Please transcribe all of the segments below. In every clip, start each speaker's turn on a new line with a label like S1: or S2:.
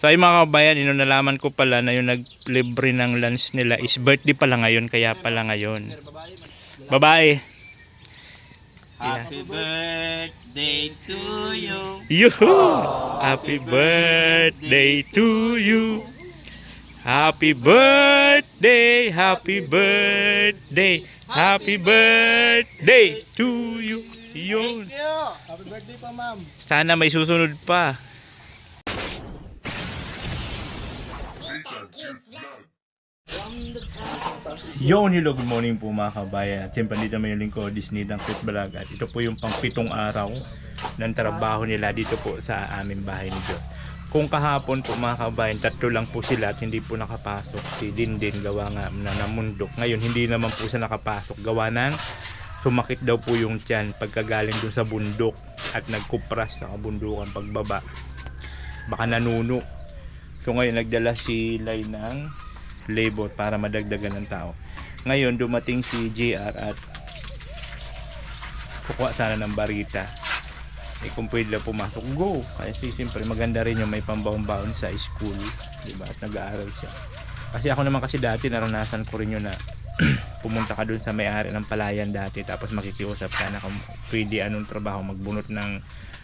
S1: So ay mga kabayan, nalaman ko pala na yung naglibre ng lunch nila is birthday pala ngayon, kaya pala ngayon. Babae.
S2: Happy birthday to you.
S1: Yuhu! Happy birthday to you. Happy birthday, happy birthday, happy birthday to you. Yun.
S2: Happy birthday pa, ma'am.
S1: Sana may susunod pa. Hello, good morning po mga kabayan. At siyempre dito may yung lingkod, Disney ng Chris Balaga. At ito po yung pang-7 araw ng trabaho nila dito po sa aming bahay ni Diyos. Kung kahapon po mga kabayan, 3 lang po sila at hindi po nakapasok. Si Dindin gawa nga na namundok. Ngayon hindi naman po siya nakapasok. Gawa ng sumakit daw po yung tiyan pagkagaling dun sa bundok at nagkupras sa kabundukan pagbaba. Baka nanuno. So ngayon nagdala si Lai ng labor para madagdagan ng tao. Ngayon dumating si JR at kukuha sana ng barita. Kung pwede lang pumasok, go! Kasi siyempre maganda rin yung may pambaon-baon sa school, diba? At nag-aaral siya. Kasi ako naman kasi dati naranasan ko rin yun na pumunta ka dun sa may-ari ng palayan dati tapos makikiusap ka na kung pwede anong trabaho, magbunot ng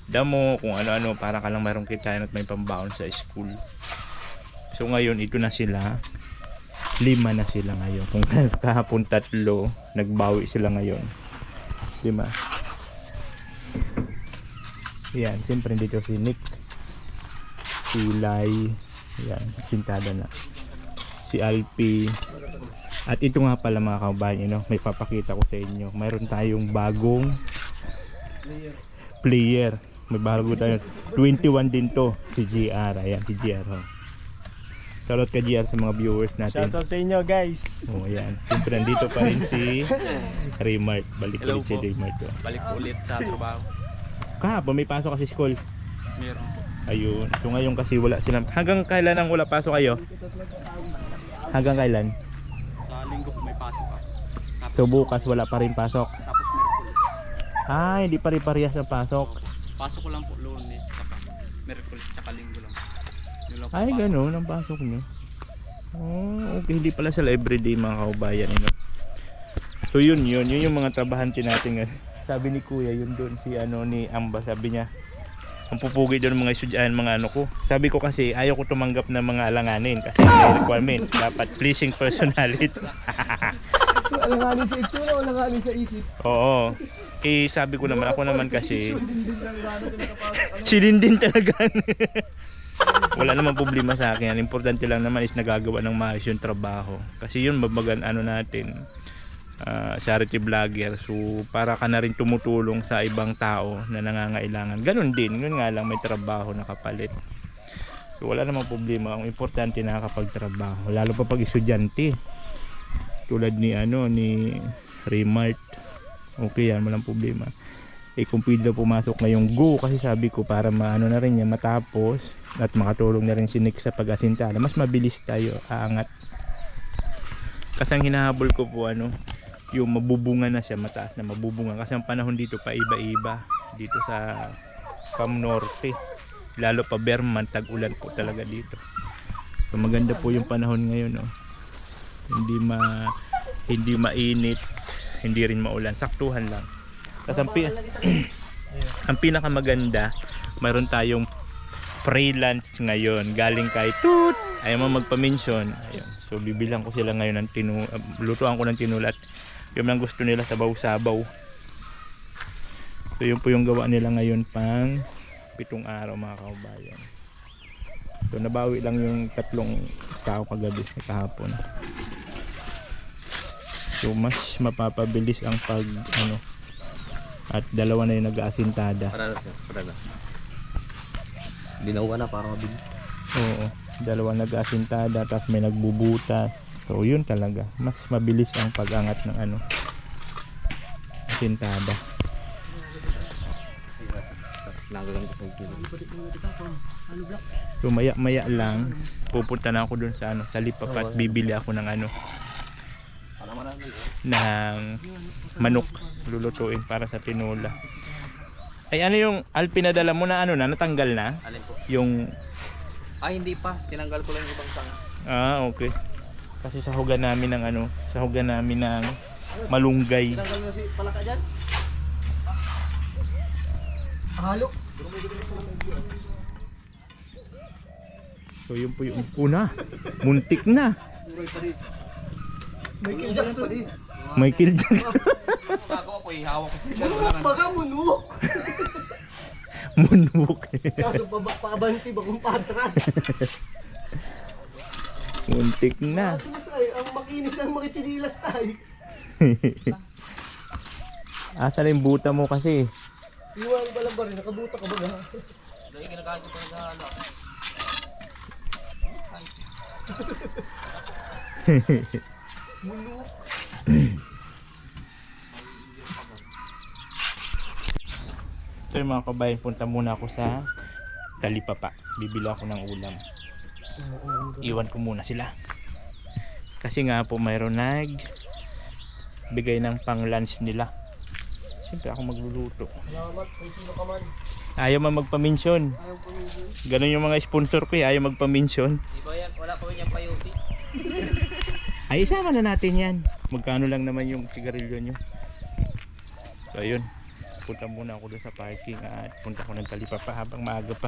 S1: damo, kung ano-ano para ka lang mayroong kitain at may pambaon sa school. So ngayon ito na sila, 5 na sila ngayon. Kung kahapon 3, nagbawi sila ngayon, diba? Yan, siyempre dito si Nick, si Lai, yan, sintada na, si Alpi. At ito nga pala mga kabayan, may papakita ko sa inyo. Mayroon tayong bagong player. May bago tayo, 21 din to, si GR. Ayan, si GR. Shoutout ka GR sa mga viewers natin.
S2: Shoutout sa inyo, guys.
S1: Oh, ayan. Siyempre nandito pa rin si Raymart. Balik ulit si Raymart.
S2: Balik ulit sa trabaho.
S1: Kahapon may pasok kasi school.
S2: Meron po.
S1: Ayun. So ngayon kasi wala silang. Hanggang kailan ang wala pasok kayo? Hanggang kailan?
S2: Sa linggo po may pasok pa.
S1: So bukas wala pa rin pasok.
S2: Tapos Miyerkules.
S1: Hindi pa rin parehas ng pasok.
S2: Pasok ko lang po Lunes, tsaka Miyerkules, tsaka Linggo lang. Yun lang po
S1: Ay,
S2: pasok.
S1: gano'n ang pasok nyo. Oh, okay. Hindi pala sila everyday mga kaubayan. So yun yung mga trabahante natin ngayon. Sabi ni Kuya, yun doon si ni Amba, sabi niya, ang pupugi doon mga estudyante, mga ko. Sabi ko kasi ayaw ko tumanggap ng mga alanganin kasi may requirements, dapat pleasing personality.
S2: Alanganin sa itsura o alanganin sa isip?
S1: Oo. Sabi ko naman, ako naman kasi si Dindin talaga. Wala namang problema sa akin. Ang importante lang naman is nagagawa ng maayos yung trabaho. Kasi yun mabagan natin, charity vlogger. So para ka na rin tumutulong sa ibang tao na nangangailangan. Ganun din, yun nga lang may trabaho na kapalit. So wala namang problema. Ang importante nakakapagtrabaho, lalo pa pag estudyante. Tulad ni ni Remart. Okay yan, walang problema. Kung pwede pumasok ngayong go, kasi sabi ko para maano na rin niya matapos at makatulong na rin si Nick sa pag-asintada, mas mabilis tayo aangat. Kasi ang hinahabol ko po yung mabubunga na siya, mataas na mabubunga, kasi ang panahon dito pa iba-iba dito sa Pam Norte, lalo pa Berman, tag-ulan po talaga dito. So maganda po yung panahon ngayon, hindi mainit, hindi rin maulan, saktuhan lang. Kasi ang pinakamaganda, mayroon tayong freelance ngayon galing kay Toot. Ayaw mo magpa-mention. Ayun. So bibilang ko sila ngayon ng lutuan ko ng tinulat. Yung lang gusto nila sabaw-sabaw. So yun po yung gawa nila ngayon pang 7 araw mga kaubayan. So nabawi lang yung 3 tao kagabi kahapon. So mas mapapabilis ang pag at 2 na yung nag-aasintada.
S2: Para na. Ginawa na para mabilis.
S1: Oo, 2 nag-aasintada tapos may nagbubutas. So yun talaga, mas mabilis ang pag-angat ng asintada. So maya lang pupunta na ako dun sa sa Lipa at bibili ako ng ng manok lulutuin para sa tinula. Ay yung Alpi na dala mo na natanggal na?
S2: Alin po?
S1: Yung
S2: Ay, hindi pa. Tinanggal ko lang yung ibang tanga.
S1: Ah, okay. Kasi sahugan namin ng ano, sahugan namin ng malunggay.
S3: Tinanggal na si Palaka dyan. Halo.
S1: So yun po yung una. Muntik na.
S3: Michael Jackson.
S1: Michael Jackson.
S2: Ako ako ihawak ko sila.
S3: Munuk ba ka, munuk?
S1: Moonwalk.
S3: Kaso pabanti ba kung patras?
S1: Muntik na.
S3: Ang makinis ng mga tinilas tayo.
S1: Asa na yung buta mo kasi?
S3: Iwan pa lang ba rin, nakabuta ka ba ga?
S2: Dahil kinakain ko pa sa hala.
S3: Munuk.
S1: So yung mga kabayan, punta muna ako sa Talipapa. Bibili ako ng ulam. Iwan ko muna sila. Kasi nga po mayroon bigay ng pang lunch nila. Siyempre ako magluluto.
S3: Salamat kung sino ka man.
S1: Ayaw man magpaminsyon.
S3: Ayaw po yun.
S1: Ganun yung mga sponsor ko, ayaw magpaminsyon.
S2: Di ba yan? Wala pa rin yung payuti.
S1: Ay, isama na natin yan. Magkano lang naman yung sigarilyo nyo. So ayun, punta muna ako doon sa parking at punta ko ng Talipapa habang maaga pa.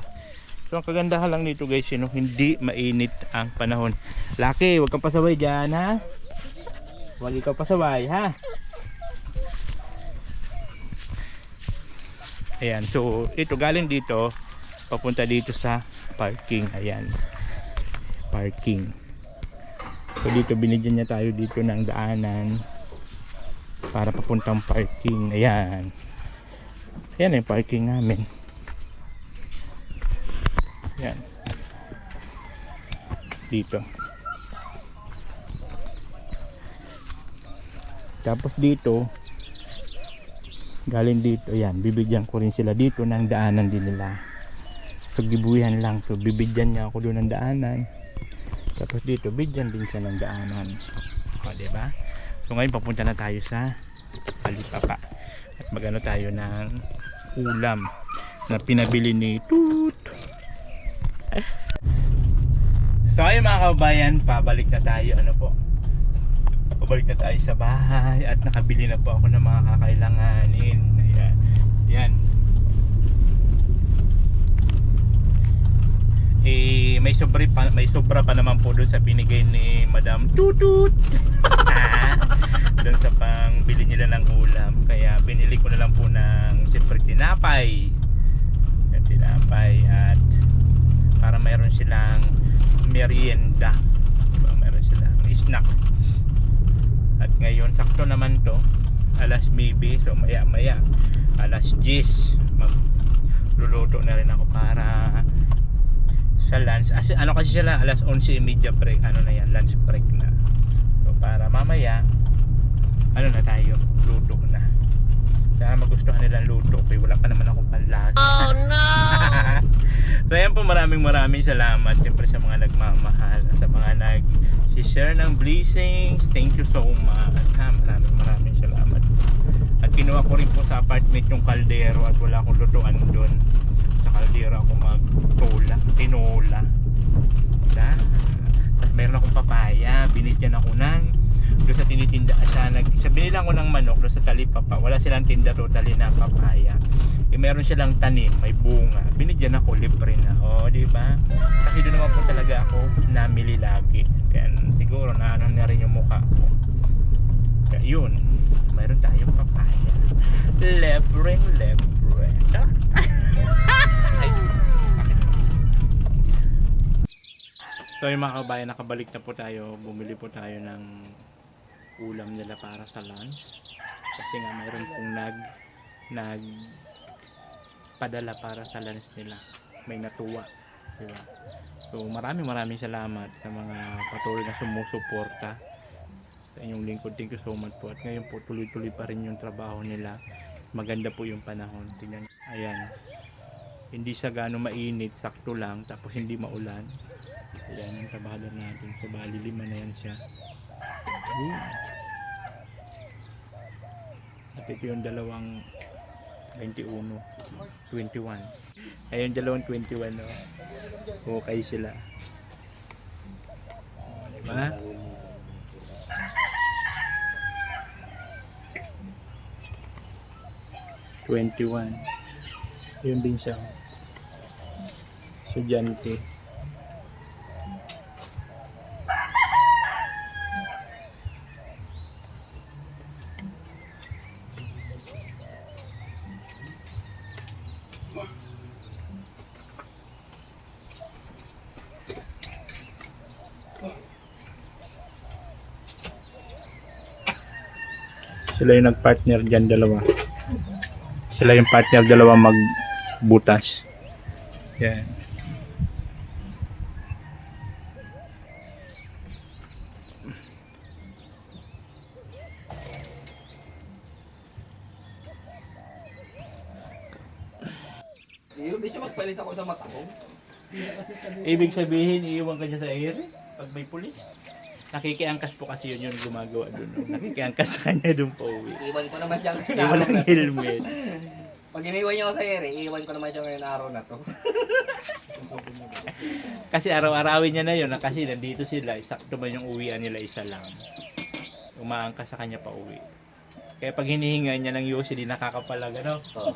S1: So ang kagandahan lang nito guys, hindi mainit ang panahon. Laki, huwag kang pasaway dyan ha. Huwag ikaw pasaway ha. Ayan, so ito galing dito, papunta dito sa parking. Ayan, parking. So dito binigyan niya tayo dito ng daanan para papuntang parking. Ayan. Ayan yung parking namin. Ayan. Dito. Tapos dito, galing dito, ayan, bibigyan ko rin sila dito ng daanan din nila. So gibuyan lang. So bibigyan niya ako doon ng daanan. Tapos dito, bigyan din siya ng daanan. O, diba? So ngayon papunta na tayo sa Talipapa. At magano tayo ng ulam na pinabili ni Toot. So ayun mga kabayan, pabalik na tayo. Ano po? Pabalik na tayo sa bahay at nakabili na po ako ng mga kakailanganin. Ayan. Ayan. May sobra pa naman po doon sa binigay ni Madam Tutut. Doon sa pangbili nila ng ulam. Kaya binili ko na lang po ng siyempre tinapay. Yan, tinapay at para mayroon silang merienda. Diba? Mayroon silang snack. At ngayon sakto naman to. Alas maybe. So maya maya. Alas 10. Magluluto na rin ako para sa lunch. Ano kasi sila alas 11:30 break. Ano na yan, lunch break na. So para mamaya ano na tayo, luto na. Sana magustuhan nilang luto ko. Wala pa naman akong panlasa. Oh no. So ayan po, maraming salamat siyempre sa mga nagmamahal, sa mga nag-share ng blessings. Thank you so much. Maraming salamat. At kinuha ko rin po sa apartment yung kaldero at wala akong lutuan doon. Sa kaldero ako tinola. Tapos meron akong papaya, binigyan ako ng doon sa tinitinda sa binilang ko ng manok doon sa Talipapa. Wala silang tinda totally na papaya. Meron silang tanim, may bunga. Binigyan ako libre na. Di ba? Kasi doon naman po talaga ako namili lagi. Kaya siguro na ano na rin yung mukha ko. Kaya yun, mayroon tayong papaya. Lebre. So yung mga kabayan, nakabalik na po tayo. Bumili po tayo ng ulam nila para sa lunch. Kasi nga mayroon pong padala para sa lunch nila. May natuwa, diba? So maraming salamat sa mga patuloy na sumusuporta sa inyong lingkod. Thank you so much po. At ngayon po tuloy-tuloy pa rin yung trabaho nila. Maganda po yung panahon. Tingnan. Ayan. Hindi siya gaano mainit, sakto lang, tapos hindi maulan. Ayan ang trabahador natin. So bali 5 na yan siya. At ito yung dalawang 21. 21. Ayun, dalawang 21, no? Okay sila. Diba? ₱21. Yun din siya. Estudyante. Sila yung nag-partner dyan, dalawa. Sila yung partner, dalawa magbutas. Yan.
S2: Hindi siya magpalis ako sa mata ko.
S1: Ibig sabihin, iiwan ka niya sa ere pag may pulis. Nakikiangkas po kasi yun yung gumagawa doon. No? Nakikiangkas sa kanya doon pa uwi.
S2: Iwan ko naman siyang
S1: Iwan ang helmet.
S2: Pag iniwan niya ako sa ere, iwan ko naman siya ngayong araw na to.
S1: Kasi araw-arawin niya na yun. Kasi nandito sila. Sakto man yung uwian nila, isa lang. Umaangkas sa kanya pa uwi. Kaya pag hinihinga niya ng USD, nakakapalag, ano?
S2: Oh.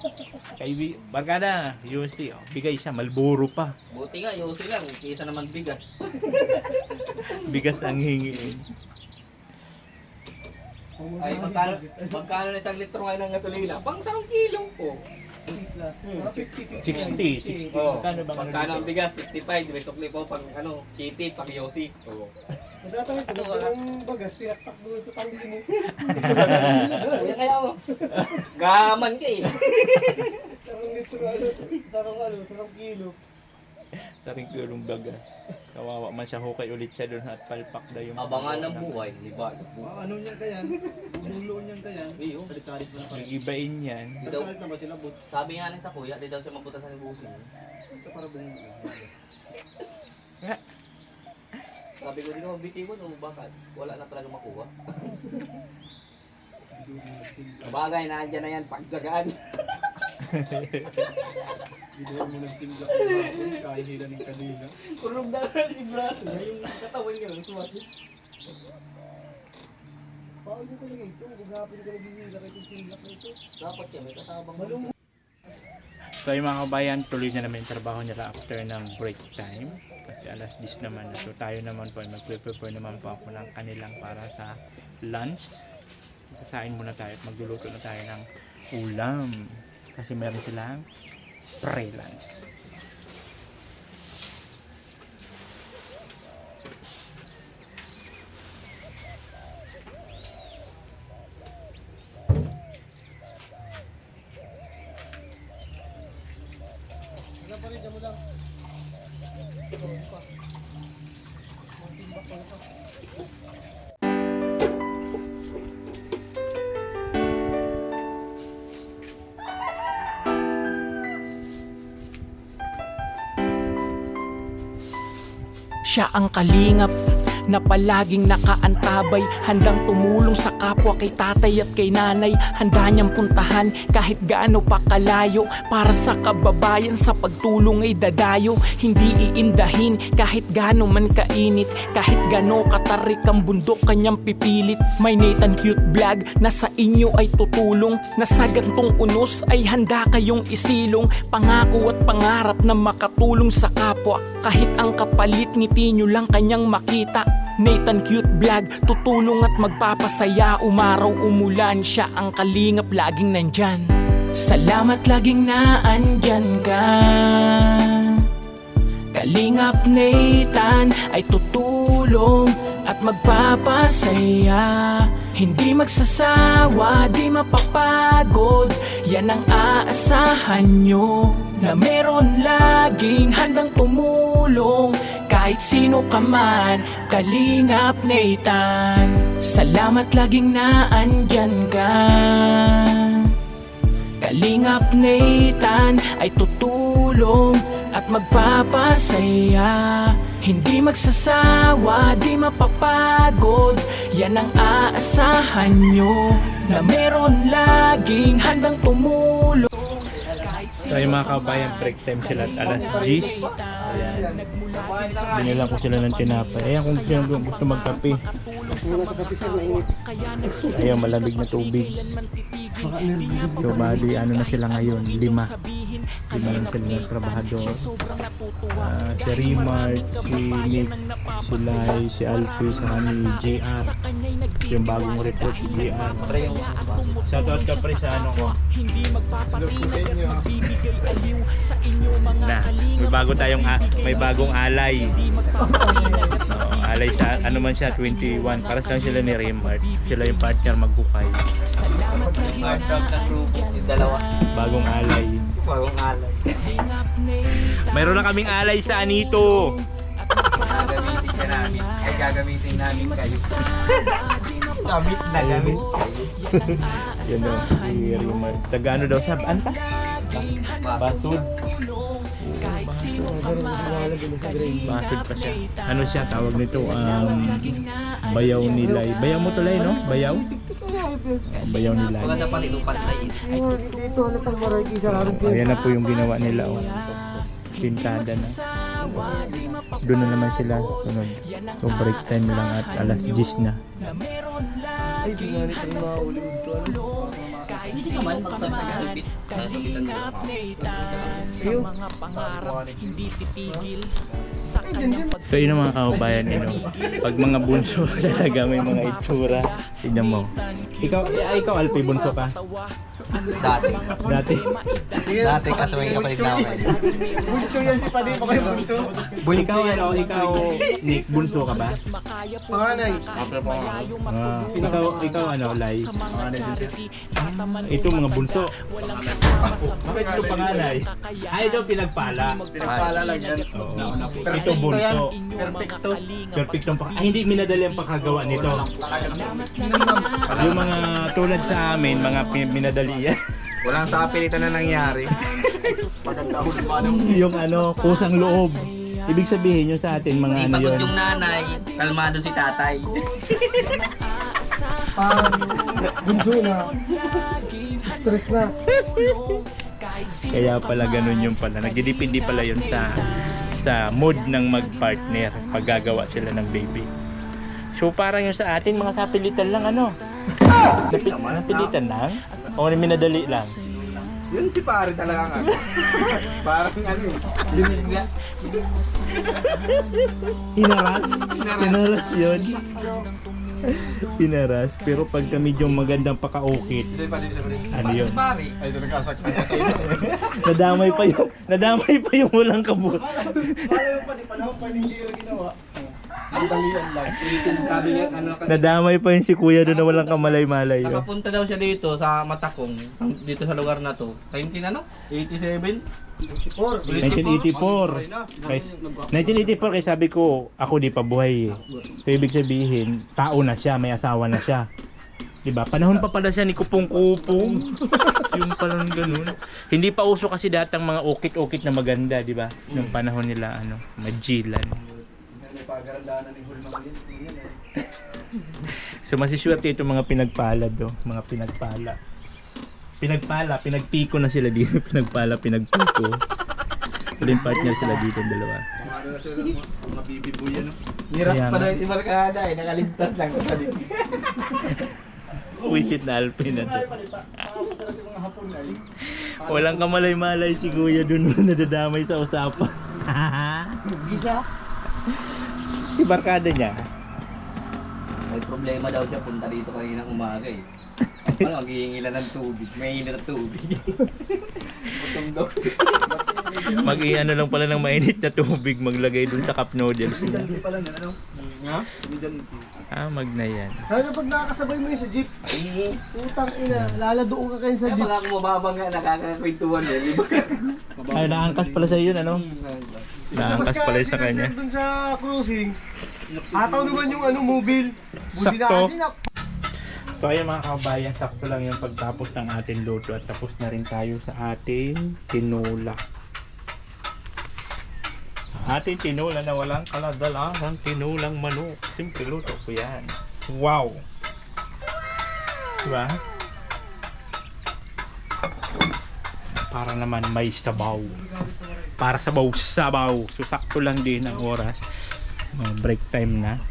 S1: Kaya barkada, USD, oh, bigay siya, Malboro pa.
S2: Buti nga, yosi lang. Kisa naman bigas.
S1: Bigas ang hingiin.
S2: Ay, magkano na isang litro ngayon ng gasolina? Pang 1 kilo po.
S1: 60.
S2: Oh,
S1: Magkano bang
S2: magkano ang bigas? 55. May sukli po pang ano, chiti, pang yosi. Oh.
S3: Natatawid ko ng bagas, tinaktak doon sa tangli mo.
S2: Kaya kaya mo. Gaman ka eh.
S3: Sarang kilo.
S1: Saring kilong bagas. Kawawa man siya, hukay ulit siya doon at palpak na yung...
S2: Abangan ng buhay, di ba?
S3: Ano niyan kaya? Bumulo niyan kaya?
S2: Iyo.
S3: Salit-salit mo na pa.
S1: Igibain yan.
S3: Salit na ba sila?
S2: Sabi nga lang sa kuya, di daw siya mabutasan ng busin.
S3: Ito para bumulo.
S2: Sabi ko, di ka mabitiwan o bakit? Wala na talaga makuha. Bagay, nandiyan na yan, pagjagaan.
S3: Hindi mo nagtingga ko hapon, kahihila ng kanina.
S2: Kurog na lang si braso niya, yung katawan niya, yung suwat niya.
S3: Paano ko lang ito? Gagapin ko lang yung lakay yung tinglak na ito.
S2: Dapat siya, may kasabang
S3: Malung.
S1: So yung mga kabayan, tuloy na namin yung trabaho nila after ng break time. Kasi alas 10 naman na. So tayo naman po, mag-prepare naman po ako ng kanilang para sa lunch. Kasain muna tayo at magluluto na tayo ng ulam. Kasi meron silang pre-lunch.
S3: Wala pa rin, dyan mo lang. Ito pa. Ang timbak pa ito.
S4: Siya ang kalingap na palaging nakaantabay, handang tumulong sa kapwa kay tatay at kay nanay. Handa niyang puntahan kahit gaano pa kalayo, para sa kababayan sa pagtulong ay dadayo. Hindi iindahin kahit gaano man kainit, kahit gaano katarik ang bundok kanyang pipilit. May Nathan Cute Vlog na sa inyo ay tutulong, na sa gantong unos ay handa kayong isilong. Pangako at pangarap na makatulong sa kapwa, kahit ang kapalit ngiti nyo lang kanyang makita. Nathan Cute Vlog, tutulong at magpapasaya. Umaraw umulan, siya ang kalingap laging nandyan. Salamat laging naandyan ka. Kalingap Nathan ay tutulong at magpapasaya. Hindi magsasawa, di mapapagod, yan ang aasahan nyo, na meron laging handang tumulong kahit sino ka man. Kalingap Nathan, salamat laging naandyan ka. Kalingap Nathan ay tutulong at magpapasaya. Hindi magsasawa, di mapapagod, yan ang aasahan nyo, na meron laging handang tumulong.
S1: So yung mga kabayan, break time sila at alas 10. Ayan. Binilang ko sila ng tinapay. Ayan kung sino gusto magkape. Ayan, malamig na tubig. So bali, ano na sila ngayon? 5 na sila ng trabahador. Si Rimar, si Nick, si Lai, si Alfie, sa ni JR. Yung bagong recruit si JR. Shoutout ka pre sa ano ko. Na, may bagong alay. Alay sa ano man siya 21. Para lang sila ni Rimar. Sila yung partner maghukay.
S2: Yung dalawa.
S1: Bagong alay.
S2: Bagong alay.
S1: Mayroon na kaming alay sa Anito.
S2: Gagamitin ka namin. Ay gagamitin namin kayo. Gamit na gamit kayo.
S1: Yan o, si Rimar. Taga ano daw siya? Ano pa? Basud. Basud pa siya. Ano siya tawag nito? Bayaw nilay. Bayaw mo tulay, no? Bayaw? Bayaw nilay.
S2: Maganda pa rin pantay.
S3: Dito na pang variety sa harap.
S1: Ayan na po yung ginawa nila. Oh. Pintada na. Doon na naman sila sunod. So break time lang at alas 10 na.
S3: Ay, di nga rin tayo maulit ito.
S2: Hindi naman magsasabitan. Sasabitan mo.
S3: Iyo.
S1: So yun ang mga kaubayan nyo. Pag mga bunso talaga may mga itsura. Tignan mo. Ikaw Alpi, bunso ka?
S2: Dati.
S1: Dati?
S2: Dati kasi may kapatid namin.
S3: Bunso yan si Padi pa kayo bunso.
S1: Ikaw Nick, bunso ka ba?
S3: Panganay.
S1: Ikaw Lai? Ito mga bunso. Bakit ito panganay? Ito pinagpala.
S3: Pinagpala lang yan.
S1: Ito bunso.
S3: Perfecto.
S1: Perfectong hindi minadali ang pagkagawa nito. Yung mga tulad sa amin, mga minadali yan.
S2: Walang sapilitan na nangyari.
S1: Yung ano, kusang loob. Ibig sabihin yung sa atin mga ano
S2: Pagod
S1: yun.
S2: yung nanay, kalmado si tatay.
S3: Bunso na. Stress na.
S1: Kaya pala ganun yung pala. Nagdidipindi pala yun sa mood ng mag-partner pag gagawa sila ng baby. So parang yung sa atin, mga sapilitan lang ano. Napilitan lang? O minadali lang?
S2: Yun si pare talaga nga. Parang ano eh. Binigla.
S1: Hinaras yun. Hinaras. Pero pagka medyo magandang pakaukit, ano yun?
S2: Si pare.
S3: Ay, ito nagkasakit na sa ino.
S1: Nadamay pa yung walang kabut.
S3: Ayaw pa, di pa naman pa hindi yung ginawa. Ang dalian lang.
S2: Sabi niya ano kasi.
S1: Nadamay pa yung si kuya doon na walang kamalay-malay. Oh.
S2: Nakapunta daw siya dito sa Matakong, dito sa lugar na to. 87?
S1: 1984. Guys, 1984 kaya sabi ko, ako di pa buhay eh. So ibig sabihin, tao na siya, may asawa na siya. 'Di ba? Panahon pa pala siya ni Kupong-Kupong. Yung palang ganun. Hindi pa uso kasi dati ang mga ukit-ukit na maganda, 'di ba? Nung panahon nila ano, Magellan. So masiswerte itong mga pinagpalad do, mga pinagpala. Pinagpiko na sila dito, pinagpiko. Huling partner sila dito yung dalawa.
S3: Mga bibiboy yan.
S2: Niras
S1: Ayan.
S2: pa daw si Barkada eh, nakaligtas lang sa dito.
S1: Wisit na Alpin na to. Walang kamalay-malay si Kuya dun nadadamay sa usapan.
S3: Gisa?
S1: Si barkada niya.
S2: May problema daw siya, punta dito kaninang umaga eh. Paano maghihingilan ng tubig? May hinir ng tubig. Putom daw.
S1: Mag-iano lang pala ng mainit na tubig, maglagay dun sa cup noodles niya.
S3: Hindi pa lang yan, ano?
S2: Ha?
S1: Magna yan.
S3: Ano pag nakakasabay mo yun sa jeep? Utang ina, laladoon ka kayo sa
S2: Kaya
S3: jeep.
S2: pala kung mababang nga, nakakakwentuhan eh, di ba?
S1: Ay, naangkas pala sa yun, ano? Naangkas pala sa kanya.
S3: Dun sa cruising, ataw naman yung ano, mobile. Buti na
S1: Sakto.
S3: kasi na.
S1: So ayun mga kabayan, sakto lang yung pagtapos ng ating luto at tapos na rin tayo sa ating tinula. Ating tinula na walang kaladalang tinulang manok. Simple luto ko yan. Wow! Diba? Para naman may sabaw. Para sabaw-sabaw. So sakto lang din ang oras. Break time na.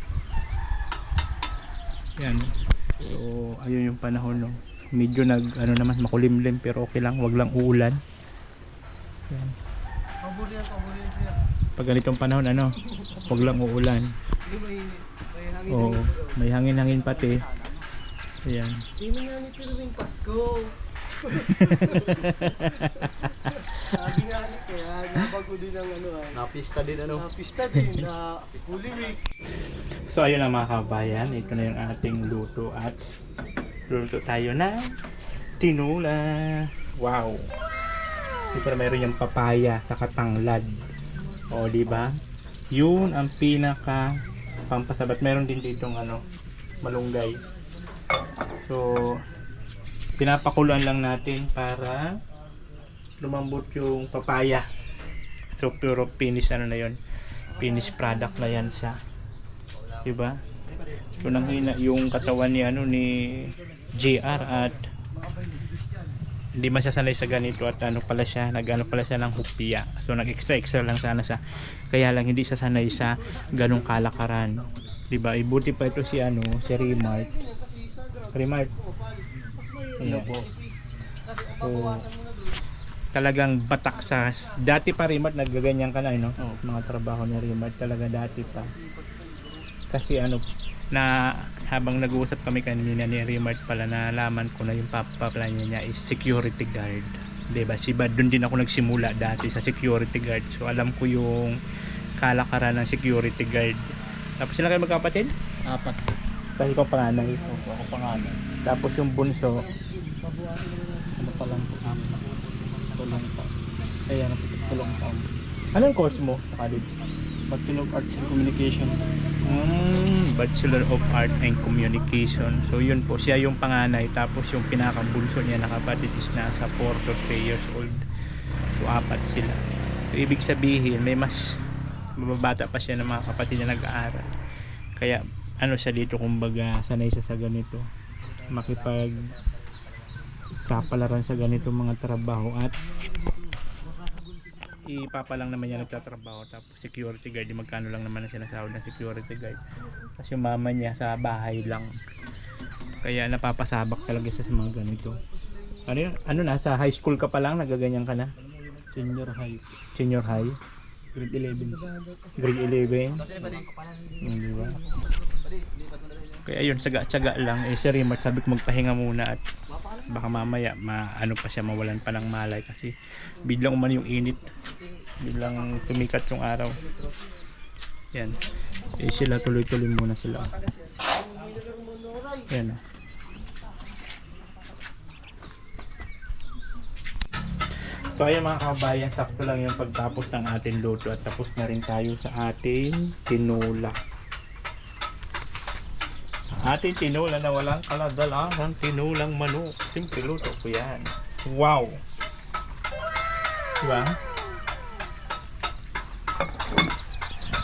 S1: Yan. So ayun yung panahon, no. Medyo naman makulimlim pero okay lang, wag lang uulan. Yan.
S3: Pabulian siya.
S1: Pag ganitong panahon wag lang uulan.
S3: Hindi may hangin.
S1: Oo, may hangin-hangin pati. Ayan.
S3: Tingnan nga ni Pirwing Pasko. Sabi nga ni kaya nabago din ang
S2: Napista din
S3: pista din na Holy Week.
S1: So ayun na mga kabayan, ito na yung ating luto at luto tayo na tinola. Wow. Ito na mayroon yung papaya sa katanglad. O di ba? Yun ang pinaka pampasabat. Meron din ditong malunggay. So pinapakuluan lang natin para lumambot yung papaya. So puro finish na yun. Finish product na yan siya. Diba? So nanghina yung katawan ni JR at hindi masasanay sa ganito at pala siya, pala siya ng hupya. So nag-extra lang sana siya. Kaya lang hindi sasanay sa ganong kalakaran. Diba? Ibuti pa ito si Remart. Remart. Ayan. So, talagang batak sa dati pa Remart nagaganyan ka na mga trabaho ni Remart talaga dati pa kasi na habang nag-uusap kami kanina ni Remart pala nalaman ko na yung papaplan niya is security guard, diba? Doon din ako nagsimula dati sa security guard, so alam ko yung kalakaran ng security guard. Tapos sila kayo magkapatid?
S2: 4.
S1: Kasi ikaw panganay.
S2: Ako pangalan.
S1: Tapos yung bunso
S2: Pa lang po. Tulong pa.
S1: ayan,
S2: Tulong pa.
S1: anong course mo sa college?
S2: Bachelor of Arts and Communication.
S1: Bachelor of Art and Communication. So yun po, siya yung panganay. Tapos yung pinakabulso niya na kapatid is nasa 4 to 3 years old. So 4 sila. So ibig sabihin, may mas mababata pa siya ng mga kapatid na nag-aaral. Kaya siya dito, kumbaga sanay siya sa ganito. Makipag sapalaran sa ganito mga trabaho at ipapa lang naman niya nagtatrabaho, tapos security guard, magkano lang naman ang sinasahod ng security guard kasi yung mama niya sa bahay lang, kaya napapasabak talaga siya sa mga ganito. Nasa high school ka pa lang nagaganyan ka na?
S2: Senior high.
S1: Grade 11. Diba? Kaya yun, tsaga-tsaga lang. Si Remart sabi ko magpahinga muna at baka mamaya pa siya, mawalan pa ng malay kasi biglang umano yung init, biglang tumikat yung araw. Yan. Sila tuloy-tuloy muna sila. Yan. So ayun mga kabayan, sakto lang yung pagtapos ng ating luto at tapos na rin tayo sa ating tinola. Ating tinola na walang kaladalang tinulang manok. Simple luto ko yan. Wow! Diba?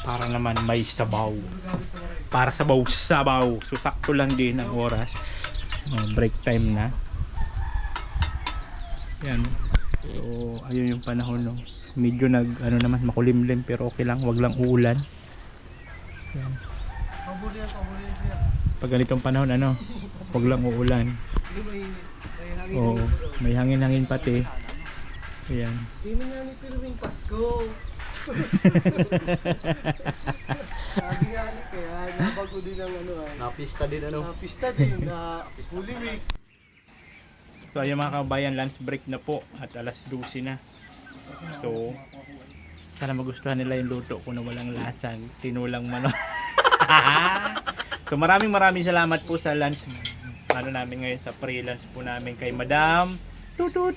S1: Para naman may sabaw. Para sabaw-sabaw. So sakto lang din ang oras. Break time na. Yan. So ayun yung panahon, no. Medyo naman makulimlim pero okay lang, wag lang uulan. Yan.
S3: Pabulian siya.
S1: Pag ganitong panahon wag lang uulan.
S3: Hindi may hangin.
S1: Oo, may hangin-hangin pati. Ayan.
S3: Tingnan nga ni Pirwing Pasko. Sabi nga ni kaya nabago din ang
S2: Napista din
S3: pista din na Holy Week.
S1: So ayun mga kabayan, lunch break na po at alas 12 na. So sana magustuhan nila yung luto ko na walang lasang tinulang manok. So maraming salamat po sa lunch namin ngayon, sa pre-lunch po namin kay Madam Tutut.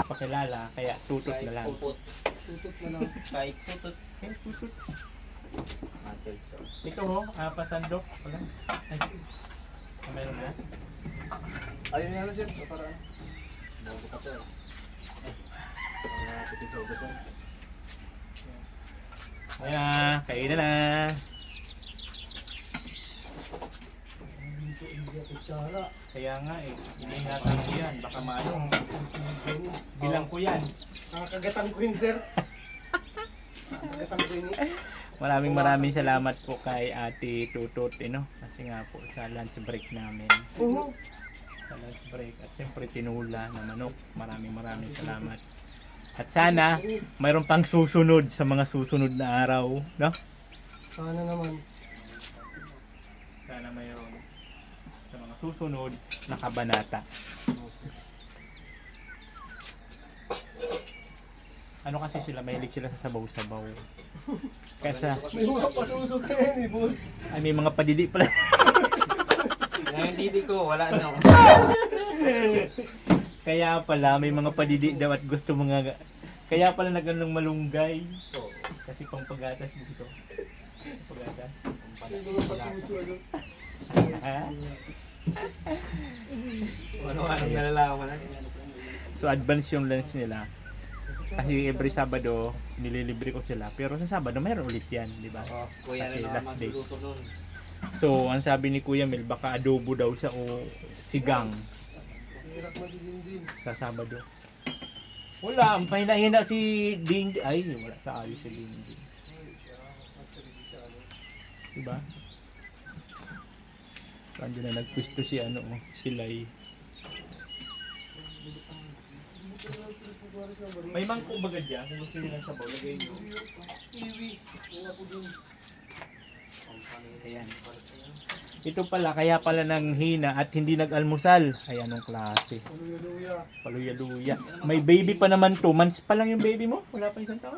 S1: Pakilala, kaya Tutut na lang.
S3: Tutot na lang.
S2: Kahit tutut.
S1: Tutut. Ito pasandok. Wala. Ay, meron na.
S3: Ayun nga na siya. Para
S1: Ayan, kainan na.
S3: kutsara.
S1: Kaya nga eh, iningatan ko yan. Baka maano. Bilang ko yan.
S3: Nakakagatan ko yun, sir. Nakakagatan ko yun.
S1: Maraming salamat po kay Ate Tutut, kasi nga po sa lunch break namin. Sa lunch break. At siyempre tinula na manok. Maraming salamat. At sana, mayroon pang susunod sa mga susunod na araw, no?
S3: Sana naman.
S1: Sana mayroon sa mga susunod na kabanata. Ano kasi sila, mahilig sila sa sabaw-sabaw. Kaya
S3: May mga pasusok na yan eh, boss.
S1: ay may mga padidi pala.
S2: Ngayon didi ko, wala na ako.
S1: Kaya pala may mga padidi daw at gusto mga kaya pala nagandang malunggay. Kasi pang pagatas dito. Pagatas.
S3: May mga pasusok, ano.
S1: Ha?
S2: Ano-anong nalalaman natin.
S1: So advance yung lunch nila. Kasi every Sabado nililibre ko sila. Pero sa Sabado mayroon ulit yan, di ba?
S2: Kuya
S1: Kasi
S2: na
S1: last
S2: naman
S1: day.
S2: magluluto nun.
S1: So ang sabi ni Kuya Mel, baka adobo daw sa o sigang
S3: Hirap magiging din.
S1: sa Sabado. Wala, ang pahina-hina si Ding. Ay, wala sa ayos si Ding. Diba? Saan na nagpwisto si Silay. May mangkok baga dyan, kung gusto nyo ng sabaw, lagay nyo.
S3: Iwi. Wala po dun.
S2: Ayan.
S1: Ito pala, kaya pala nang hina at hindi nag-almusal. Ay, anong klase?
S3: Hallelujah.
S1: Paluya-luya. May baby pa naman 2 months pa lang yung baby mo? Wala pa isang taon?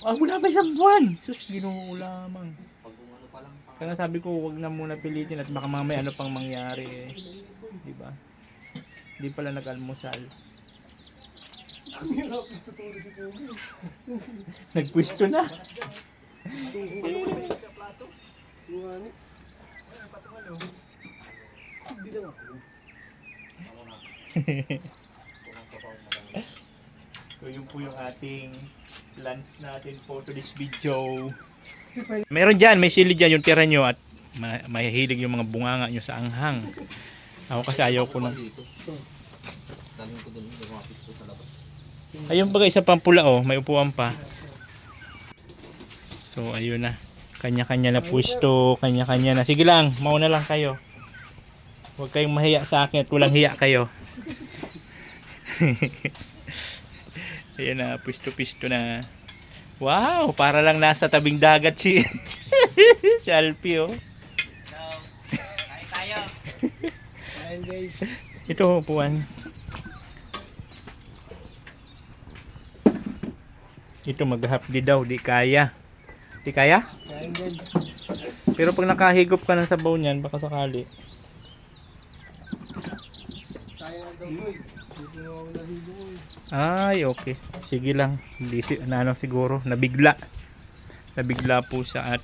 S1: Wala pa isang buwan! Sus, ginoo lamang.
S2: Pag umano pa lang.
S1: Kaya sabi ko, wag na muna pilitin at baka mamaya ano pang mangyari eh. Diba? Hindi pala nag-almusal.
S3: Ang hirap. Tutulog si Pogi.
S1: Nagpwisto na.
S3: Luwani. Hindi lang ako.
S1: So yun po yung ating lunch natin po to this video. Meron dyan, may sili dyan yung tira nyo at mahihilig yung mga bunganga nyo sa anghang. Ako kasi ayaw ko ng...
S2: Dami ko dun, lumapis ko sa labas.
S1: Ayun baga isa pang pula oh, may upuan pa. So ayun na. Kanya-kanya na pwesto, kanya-kanya na. Sige lang, mauna lang kayo. Huwag kayong mahiya sa akin at walang hiya kayo. Ayun na, pwesto-pwesto na. Wow, para lang nasa tabing dagat si si Alfie oh.
S2: Kain tayo.
S3: Kain guys.
S1: Ito upuan. Ito maghapdi daw, di kaya. Di kaya?
S3: Kain guys.
S1: Pero pag nakahigop ka ng sabaw niyan, baka sakali.
S3: Kaya nga daw ko eh. Dito nga ako nahigo ko eh.
S1: Ay, okay. Sige lang. Hindi siguro nabigla. Nabigla po sa at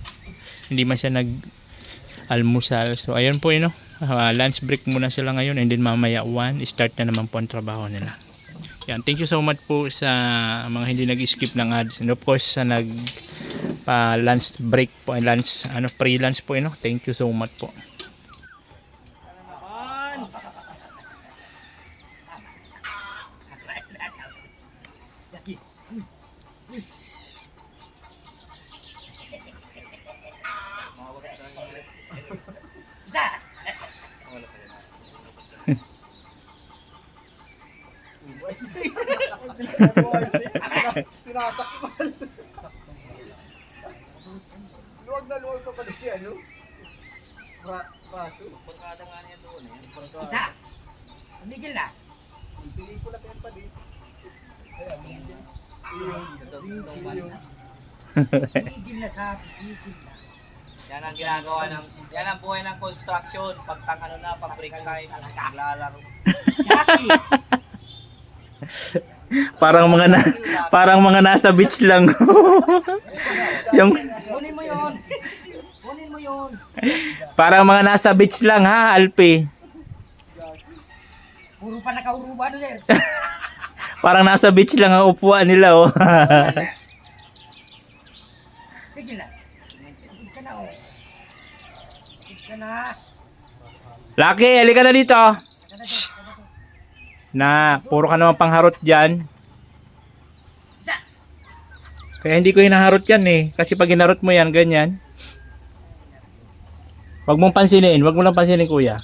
S1: hindi man siya nag-almusal. So ayun po lunch break muna sila ngayon and then mamaya 1 start na naman po ang trabaho nila. Yan, thank you so much po sa mga hindi nag-skip ng ads and of course sa lunch break po, pre-lunch po Thank you so much po.
S3: Sinasakmal. Luwag na luwag pa pala si Paso.
S2: Pagkada nga niya doon eh.
S5: Isa! Tumigil na!
S3: Pelikula pa yan pa din.
S5: Tumigil na sa tumigil na.
S2: Yan ang ginagawa yan ang buhay ng construction. Pag break time, naglalaro.
S5: Jackie!
S1: Parang mga nasa beach lang. Yung
S5: Kunin mo yun! Kunin mo yun!
S1: parang mga nasa beach lang ha, Alpe.
S5: Puro pa nakauruba na sir!
S1: Parang nasa beach lang ang upuan nila oh.
S5: Tigil na! Tigil ka na oh! Tigil ka na!
S1: Lucky, halika na dito. Shh. Na, puro ka naman pangharot dyan. Kaya hindi ko hinaharot yan eh. Kasi pag hinarot mo yan, ganyan. Huwag mong pansinin. Huwag mo lang pansinin, kuya.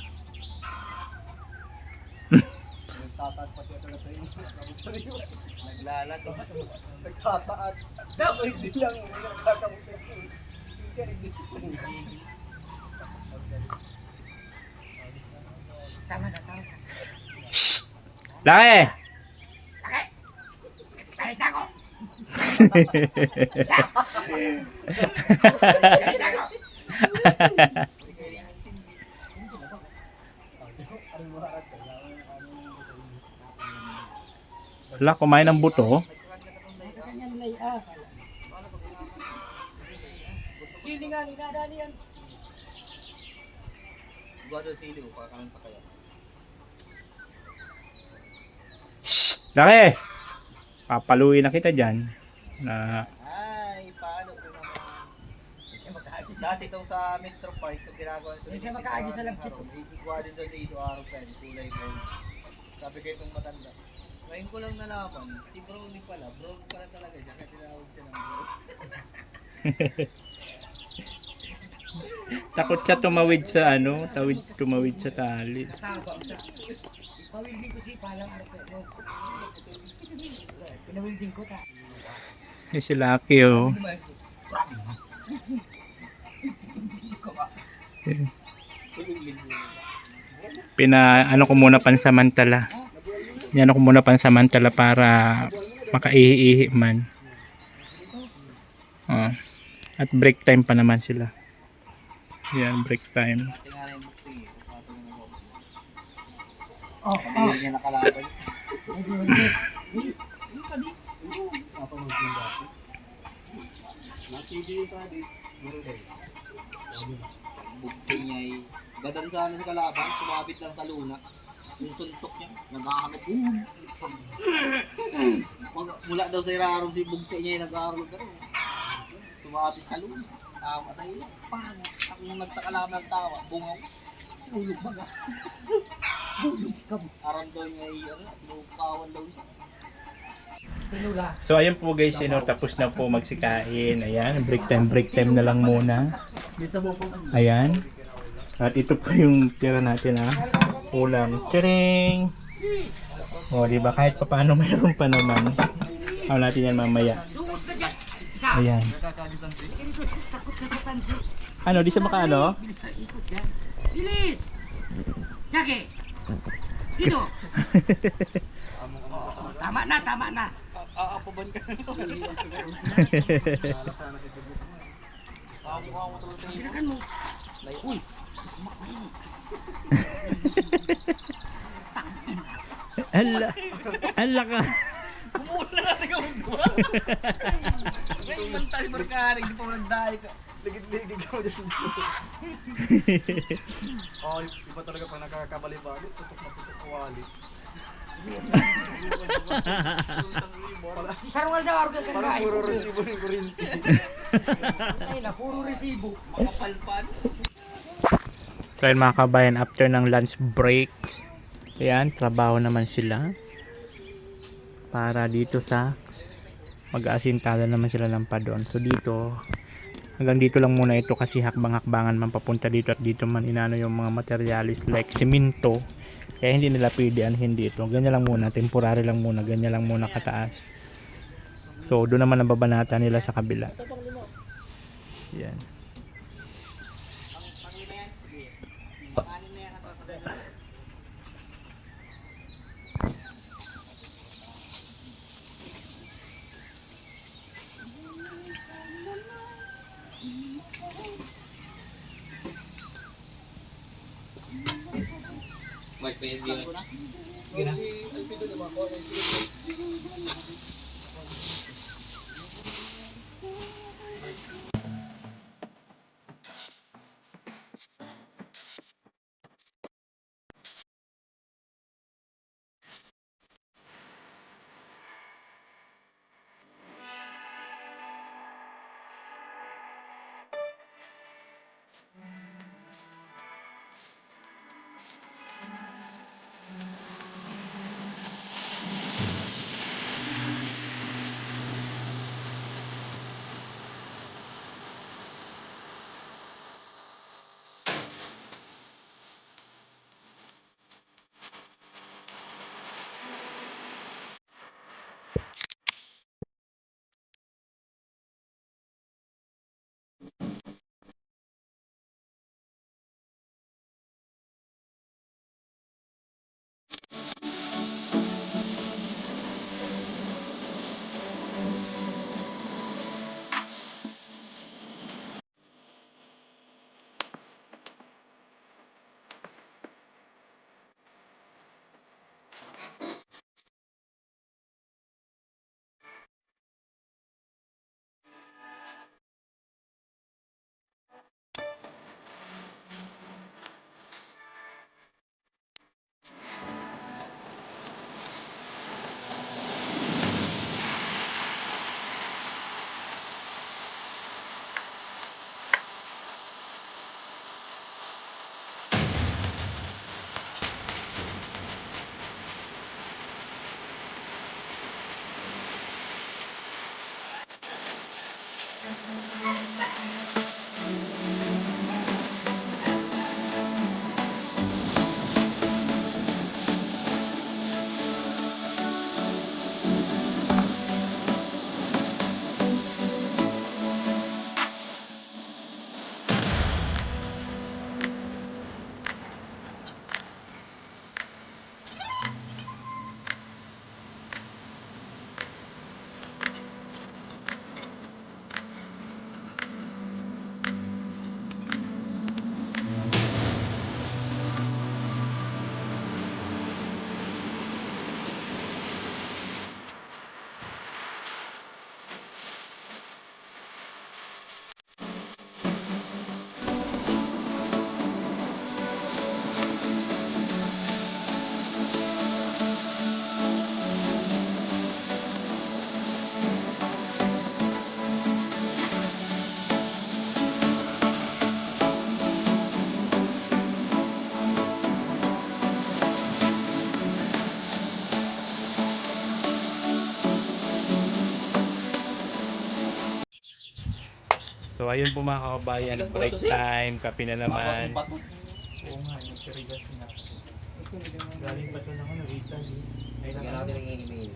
S3: Nagtataas. Ako hindi lang. Nagkakamutin.
S5: Tama na, tama na.
S1: Laki!
S5: Balita ko! Isa! Balita ko!
S1: Wala, kumain ng buto.
S5: Ganyan lay ah. Sili nga, ninadali yan.
S2: Guwado sili, kakaroon pa kaya.
S1: Laki! Papaluin na kita dyan. Na,
S2: Ay, paano ko naman?
S5: Hindi siya makaagis.
S2: Dati itong sa Metro Park, itong ginagawa ito.
S5: Hindi siya makaagis sa lagkit.
S2: Ikuha din doon dito araw pa yun, kulay gold. Sabi ko itong matanda. Ngayon ko lang nalaman, si Brownie pala, Brownie pala talaga siya, kasi tinawag siya ng Brownie.
S1: takot siya tumawid sa ano, tumawid sa tali.
S5: Taba siya. Pawilding ko si palang arko. Pinawilding ko ta.
S1: Si Lucky oh. Ano ko muna pansamantala. Yan ako muna pansamantala para makaihi man. Oh. At break time pa naman sila. Yan, break time.
S2: Tingnan yung boxing eh, kapatid na ako.
S5: Oh,
S2: Hindi niya nakalaban. Boxing niya ay gadan sana sa kalaban, sumabit lang sa luna. Yung suntok niya, naghahanap. Mula daw sa irarong si Bugte niya ay nag-aaral ka rin. Sumabit sa luna. Tama sa iyo. Paano? Ako nung nagsakalaman ng tawa, bungaw. Hulog baga. Hulog scam. Aram daw niya ay lukawan daw siya.
S5: pinula.
S1: So ayan po guys, tapos na po magsikain. Ayan, break time na lang muna. Ayan. At ito po yung tira natin ulam. Tring! O, diba? Kahit pa paano mayroon pa naman. Ako natin yan mamaya. Ayan.
S5: Takot ka sa tansi.
S1: Ano, di siya makaano?
S5: Ikot yan. Bilis! Jackie! Dito! Oh, tama na, tama na.
S2: Aapaban ka na.
S5: Sinakan mo. Uy!
S1: Ala ka.
S2: Kumula na ikaw ba? Ngayon man tayo markaring, di pa mo nagdahay ka.
S3: Ligid-ligid ako dyan. Oh, iba talaga pag nakakabali-bali, tutok na tutok kawali.
S5: Si Sarwal daw ako
S3: Parang
S5: kagaya.
S3: puro resibo ng kurinti.
S5: Ay na, puro resibo.
S2: Mga palpan.
S1: So yun mga kabayan, after ng lunch break, ayan, trabaho naman sila. Para dito sa mag-aasintada naman sila ng padon. So dito, hanggang dito lang muna ito kasi hakbang-hakbangan man papunta dito at dito man inano yung mga materialis like simento. Kaya hindi nila pwede hindi ito. Ganyan lang muna, temporary lang muna, ganyan lang muna kataas. So doon naman ang babanata nila sa kabila. Yan.
S2: Mas pwede yun.
S1: So ayun po mga kababayan,
S2: Matigas
S1: break
S2: pala to, sir.
S1: time, kape na naman.
S2: Batot.
S1: Oo nga, nagkarigas na. Galing pa ito na ako, Italy.
S2: Tingnan natin ang inimin.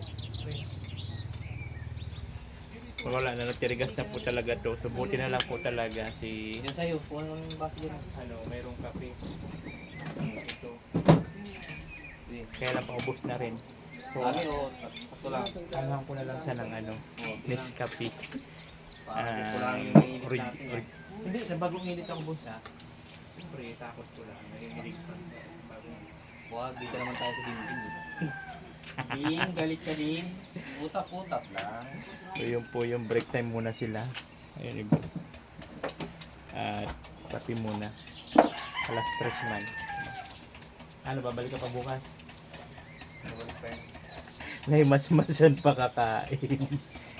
S1: Wala na, nagkarigas na po talaga to. So buti na lang po talaga si...
S2: Yan sa'yo, kung anong baso dyan.
S1: Ano, mayroong kape. Ito. Kaya lang paubos na rin. So,
S2: Dami o, kaso lang.
S1: kailangan ko na lang siya ng ano, Nescafe.
S2: Parang kulang yung init natin.
S1: Hindi, na bagong init ang bunsa. Siyempre, takot ko lang. Narinig pa.
S2: Huwag, di ka naman tayo sa dingding. Ding, galit ka din. Utap-utap lang.
S1: So yun po yung break time muna sila. Ayun iba. At kape muna. Alas 3 man. Ano, babalik ka pa bukas?
S2: Babalik pa yun.
S1: Naimasmasan pa kakain.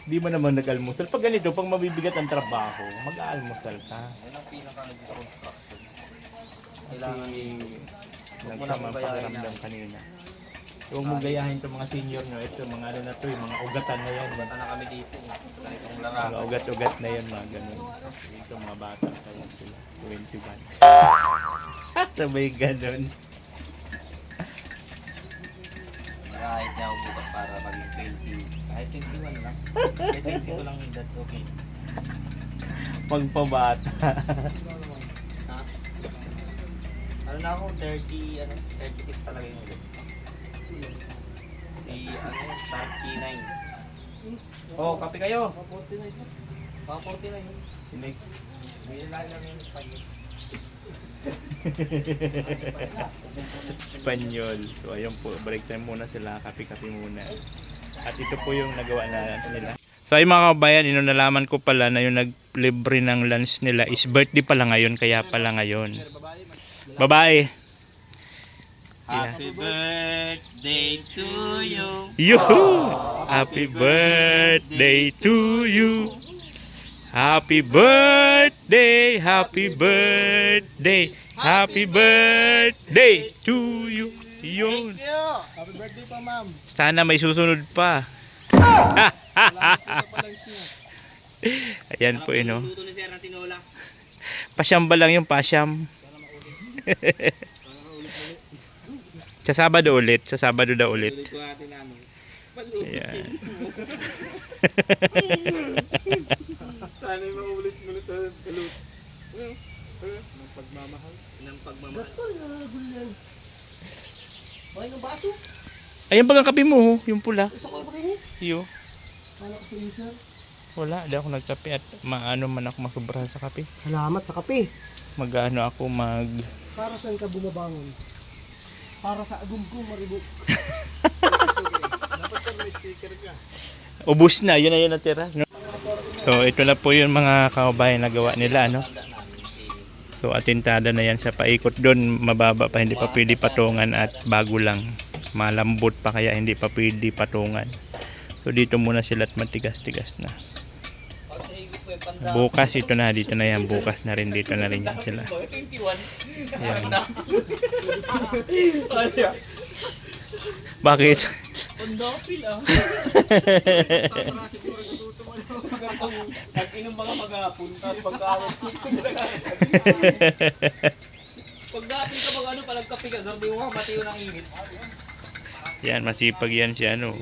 S1: Hindi mo naman nag-almusal. Pag ganito, pag mabibigat ang trabaho, mag-aalmusal ka.
S2: Yan ang pinaka-construction.
S1: Kasi
S2: Huwag mo na
S1: nagsamang
S2: akong gayahin
S1: pakiramdam
S2: na.
S1: kanina. Huwag mong gayahin itong mga senior nyo. Ito, mga ano na to, yung mga ugatan na yan.
S2: Bata na kami dito. Ganitong
S1: Mga
S2: larangan.
S1: ugat-ugat na yan, mga ganun. Ito, mga bata pa yan sila. 21. Sabay ganun.
S2: Kahit niya ako bukas para maging 20. Kahit 21 lang. Kahit 22 lang yung dad, okay.
S1: Pagpabata.
S2: Ha? Ano na ako, 30, ano, 36 talaga yung ulit. Si, ano, 39. Oh, kape kayo. 49 yun.
S1: Sinig.
S2: Binilala lang yung Spanish.
S1: Espanyol. So ayun po, break time muna sila, kape-kape muna. At ito po yung nagawa na nila. So ay mga kabayan, nalaman ko pala na yung naglibre ng lunch nila is birthday pala ngayon, kaya pala ngayon. Babae.
S2: Happy birthday to you.
S1: Yoo! Happy birthday to you. Happy birthday, happy birthday, happy birthday to you. Yun.
S3: Happy birthday pa, ma'am.
S1: Sana may susunod pa.
S3: Salamat po sa palunch niyo.
S1: Ayan po yun, oh.
S2: Luto ni Sir ng tinola.
S1: Pasyam ba lang yung pasyam? Sa Sabado ulit. Sa Sabado daw ulit.
S2: Ulit ko natin namin.
S1: Ayan.
S2: Sana yung maulit-ulit na kalut. Ng pagmamahal. Ng pagmamahal.
S3: Doktor, nalagul yan. Bakit ng baso?
S1: Ayan bagang kape mo, oh, yung pula.
S3: Isa ko rin eh.
S1: Iyo.
S3: Kala ko sa sir.
S1: Wala, di ako nagkape at maano man ako masubrahan sa kape.
S3: Salamat sa kape.
S1: Magano ako mag...
S3: Para saan ka bumabangon? Para sa agum ko maribok.
S1: Ubus na, yun na yun natira. No? So ito na po yung mga kababayan na gawa nila, no? So atintada na yan sa paikot doon, mababa pa, hindi pa pwede patungan at bago lang. Malambot pa kaya hindi pa pwede patungan. So dito muna sila at matigas-tigas na. Bukas ito na, dito na yan. Bukas na rin, dito na rin yan sila. Yan. Bakit?
S2: Pandapil ah. Pag inom mga maghapon, tapos pagkaawat ko. Pagdapil ka mag ano, palagkapi ka, sabi mo, matiyo ng init.
S1: Yan, masipag yan si ano.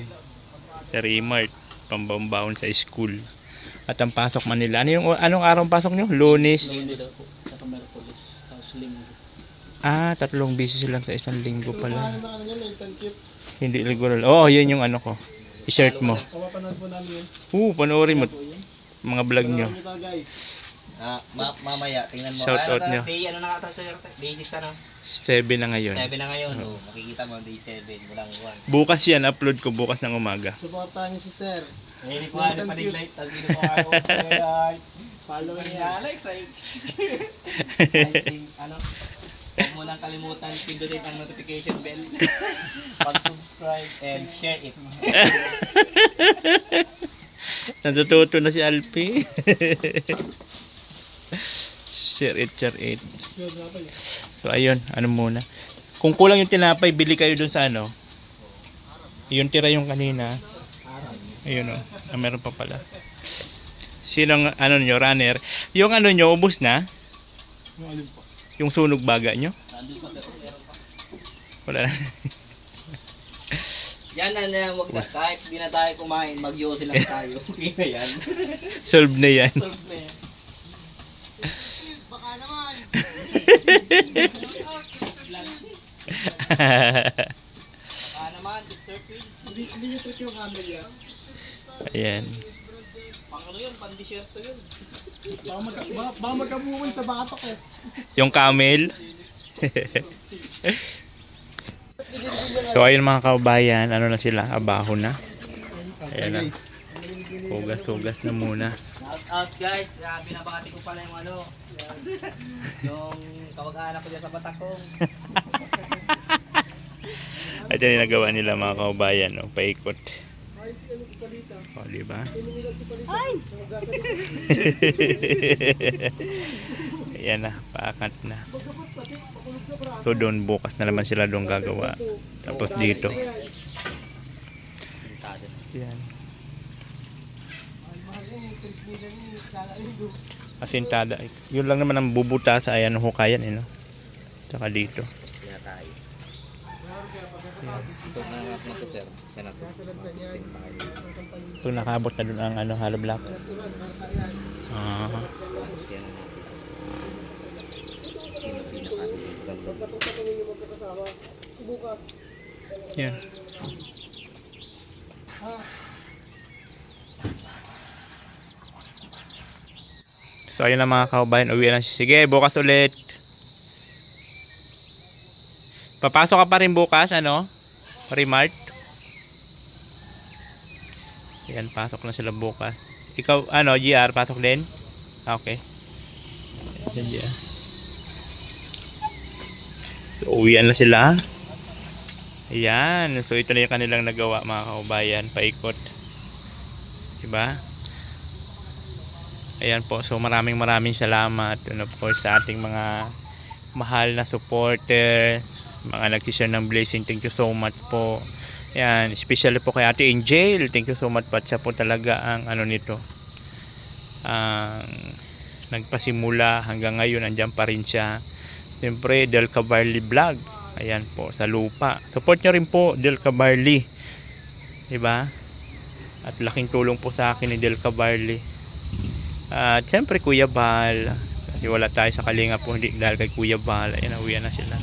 S1: Si Remart, pambambahon sa school. At ang pasok man nila. Anong araw ang pasok nyo? Lunes?
S2: Lunes po, saka Merkulis, tapos Linggo.
S1: Ah, 3 beses lang sa isang linggo pala.
S3: Ano na yan, cute.
S1: Hindi literal. Oo, yun yung ano ko. I-shirt mo.
S3: Papapanood po namin yun.
S1: Panoorin mo. Mga vlog nyo.
S3: Panoorin nyo guys.
S2: Mamaya, tingnan mo.
S1: Shout out nyo.
S2: Day, ano nakata sa day 6 ano?
S1: 7 na ngayon.
S2: 7 na ngayon. Oh, makikita mo, day 7. Walang uwan.
S1: Bukas yan, upload ko bukas ng umaga.
S3: Supportahan niyo si Sir.
S2: Hindi ko ano pa light. Tagino ko ako.
S3: Follow niyo.
S2: Like, ano? Huwag mo lang kalimutan, pindutin ang notification bell. Pag-subscribe and share it.
S1: Natututo na si Alpi. Share it. So ayun, ano muna. Kung kulang yung tinapay, bili kayo dun sa ano. Yung tira yung kanina. Ayun o, meron pa pala. Sinong ano nyo, runner? Yung ano nyo, ubos na?
S3: Yung alin po.
S1: Yung sunog baga nyo?
S2: Nandun pa pero meron pa.
S1: Wala na.
S2: Yan na, wag na. Kahit di na tayo kumain, mag-yosi lang tayo. Okay na yan.
S1: Solve na yan.
S2: Solve na yan.
S3: Baka naman.
S2: Baka naman, Mr. Phil.
S3: Hindi niyo trick yung camel yan.
S1: Ayan.
S2: Pang ano yun, pang-desierto yun.
S3: Baka magkabuhay sa batok eh.
S1: Yung camel. So ayun mga kababayan, ano na sila, abaho na. Ayan na. Hugas na muna.
S2: Shout out guys, binabati ko pala yung ano, yung kamag-anak ko dyan sa Batakong.
S1: At yan yung nagawa nila mga kababayan, no? Paikot. O, diba? Ayan na, paakat na. So doon, bukas na naman sila doon gagawa. Tapos dito. Yan. Asintada. Yun lang naman ang bubuta sa ayan, hukayan, eh, no? Saka dito. Pag nakabot na doon ang ano, hollow block. Yan. So ayun na mga kaubayan, uwi na. Sige, bukas ulit. Papasok ka pa rin bukas, ano? Remart. Yan, pasok na sila bukas. Ikaw, ano, GR, pasok din? Okay. Yan, GR. So, uwian na sila. Ayan. So, ito na yung kanilang nagawa, mga kaubayan. Paikot. Diba? Ayan po. So, maraming salamat. And of course, sa ating mga mahal na supporter, mga nag-share ng blessing. Thank you so much po. Yan, especially po kay Ate Angel. Thank you so much po. At siya po talaga ang ano nito. Ang nagpasimula hanggang ngayon andyan pa rin siya. Siyempre, Del Cabarly Vlog. Ayan po, sa lupa. Support nyo rin po, Del Cabarly. Diba? At laking tulong po sa akin ni Del Cabarly. At siyempre, Kuya Bal. Kasi wala tayo sa Kalinga po, hindi dahil kay Kuya Bal. Ayan, uwian na sila.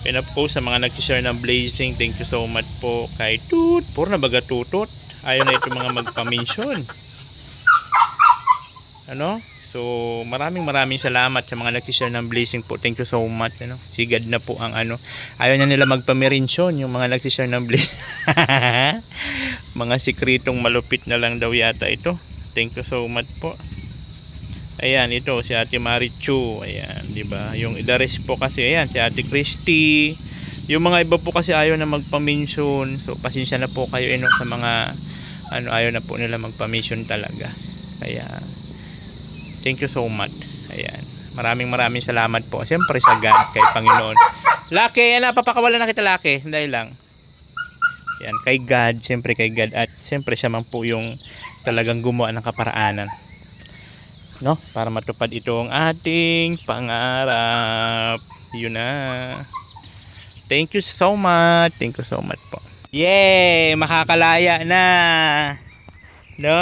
S1: And of course, sa mga nag-share ng blazing, thank you so much po kay Tut. Puro na baga tutot. Ayaw na ito mga magpa-mention. Ano? So maraming salamat sa mga nag-share ng blessing po. Thank you so much. Sigad na po ang ayaw na nila magpamerinsyon yung mga nag-share ng blessing. Mga sikretong malupit na lang daw yata ito. Thank you so much po. Ayan, ito si Ate Marichu. Ayan, di ba? Yung the rest po kasi, ayan, si Ate Christy. Yung mga iba po kasi ayaw na magpa-mention. So, pasensya na po kayo sa mga ayaw na po nila magpa-mention talaga. Kaya, thank you so much. Ayan. Maraming salamat po. Siyempre sa God, kay Panginoon. Laki, papakawalan na kita, Laki. Dahil lang. Ayan, kay God, siyempre kay God. At siyempre siya man po yung talagang gumawa ng kaparaanan. No? Para matupad itong ating pangarap. Yun na. Thank you so much. Thank you so much po. Yay! Makakalaya na. No?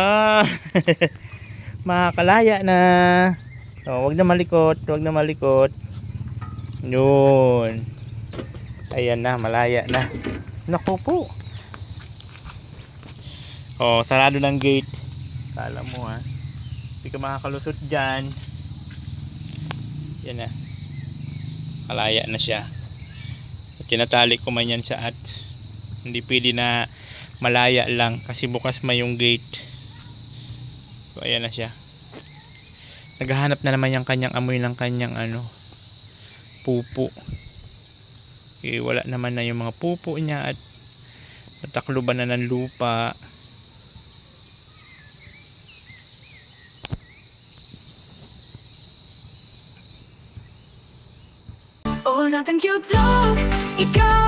S1: Makakalaya na. Oh, wag na malikot. Wag na malikot. Yun. Ayan na. Malaya na. Naku po. Oh, sarado ng gate. Kala mo ha. Hindi ka makakalusot dyan. Yan na. Kalaya na siya. Tinatali ko man yan sa at hindi pwede na malaya lang kasi bukas may yung gate. So ayan na siya. Naghahanap na naman yung kanyang amoy ng kanyang pupo. Wala naman na yung mga pupo niya at natakluban na ng lupa.
S6: All natin cute vlog, ikaw